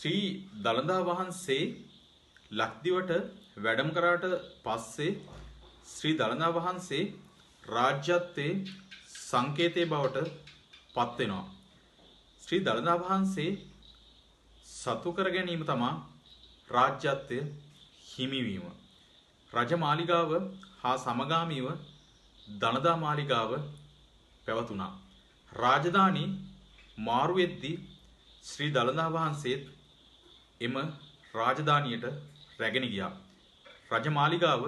ශ්‍රී දළදා වහන්සේ ලක්දිවට වැඩම කරාට පස්සේ ශ්‍රී දළදා වහන්සේ රාජ්‍යත්වයේ සංකේතයේ බවට පත් වෙනවා. ශ්‍රී දළදා වහන්සේ සතු කර ගැනීම තමයි රාජ්‍යත්වය හිමිවීම. රජමාලිගාව හා සමගාමීව දළදා මාලිගාව පැවතුණා. රාජධානී මාරු වෙද්දී ශ්‍රී දළදා වහන්සේත් එම රාජධානියට රැගෙන ගියා. රජමාලිගාව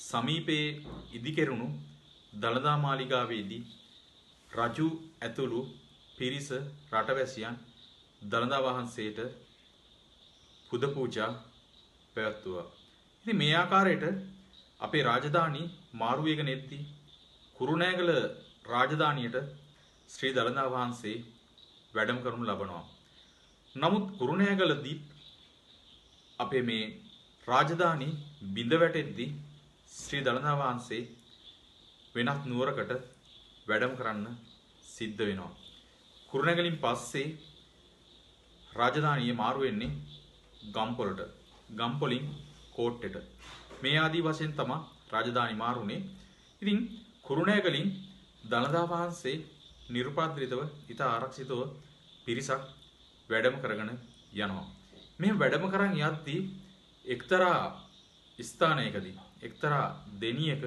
සමීපයේ ඉදිකෙරුණු දළදා මාලිගාවේදී රජු ඇතුළු පිරිස රටවැසියන් දළදා වහන්සේට පුද පූජා පැවැත්වුවා. ඉතින් මේ ආකාරයට අපේ රාජධානී මාරු වෙගෙන එද්දී කුරුණෑගල රාජධානියට ශ්‍රී දළදා වහන්සේ වැඩම කරනු ලබනවා. නමුත් කුරුණෑගලදී අපේ මේ රාජධානී බිඳ වැටෙද්දී ශ්‍රී දළදා වහන්සේ වෙනත් නුවරකට වැඩම කරන්න සිද්ධ වෙනවා. කුරුණෑගලින් පස්සේ රාජධානිය මාරු වෙන්නේ ගම්පොලට. ගම්පොලින් කෝට්ටෙට. මේ ආදී වශයෙන් තමයි රාජධානි මාරුනේ. ඉතින් කුරුණෑගලින් දළදා වහන්සේ නිර්පාත්‍රිතව ඉතා ආරක්ෂිතව පිරිසක් වැඩම කරගෙන යනවා. මේ වැඩම කරන් යද්දී එක්තරා ස්ථානයකදී එක්තරා දෙනියක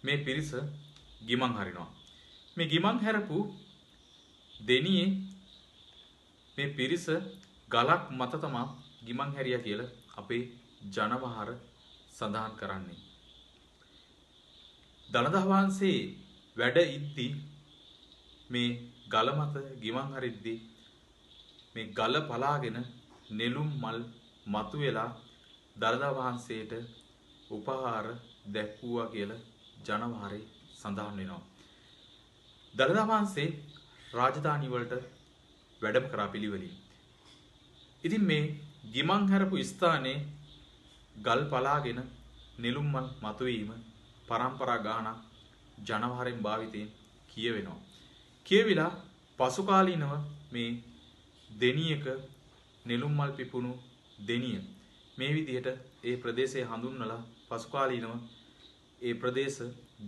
මේ පිරිස ගිමන් හරිනවා. මේ ගිමන් හැරපු දෙනියේ මේ පිරිස ගලක් මත තමයි ගිමන් හැරියා කියලා අපේ ජනවහර සඳහන් කරන්නේ. දළදා වහන්සේ වැඩ ඉද්දී මේ ගල මත ගිමන් හරිද්දී මේ ගල පලාගෙන නෙළුම් මල් මතුවෙලා දළදා වහන්සේට උපහාර දැක්වුවා කියලා ජනවහරේ සඳහන් වෙනවා. දළදා වහන්සේ රාජධානි වලට වැඩම කරා පිළිවෙලින්. ඉතින් මේ ගිමන් හැරපු ස්ථානයේ ගල් පලාගෙන නෙළුම් මල් මතුවීම පරම්පරා ගානක් ජනවහරෙන් භාවිතයෙන් කියවෙනවා. කියවිලා පසු කාලීනව මේ දෙනියක නෙළුම් මල් පිපුණු දෙනිය මේ විදිහට ඒ ප්‍රදේශය හඳුන්වලා පසු කාලීනව ඒ ප්‍රදේශ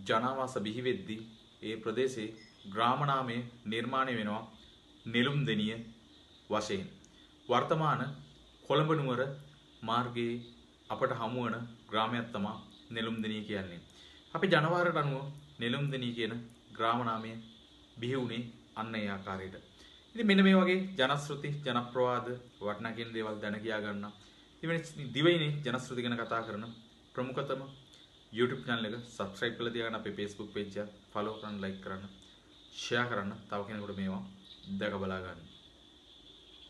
ජනාවාස බිහි වෙද්දී ඒ ප්‍රදේශයේ ග්‍රාම නාමය නිර්මාණය වෙනවා නෙළුම් දෙනිය වශයෙන්. වර්තමාන කොළඹ නුවර මාර්ගයේ අපට හමු වන ග්‍රාමයක් තමයි නෙළුම් දෙනිය කියන්නේ. අපි ජනවහරට අනුව නෙළුම් දෙනිය කියන ග්‍රාම නාමය බිහි වුණේ අන්න ඒ ආකාරයට. ඉතින් මෙන්න මේ වගේ ජනශ්‍රුති ජනප්‍රවාද වටිනා කියන දේවල් දැන කියා ගන්න. ඉතින් දිවයිනේ ජනශ්‍රුති ගැන කතා කරන ප්‍රමුඛතම YouTube channel එක subscribe කරලා තියාගන්න. අපේ Facebook page එක follow කරන්න, like කරන්න, share කරන්න. තව කෙනෙකුට මේවා දැක බලා ගන්න.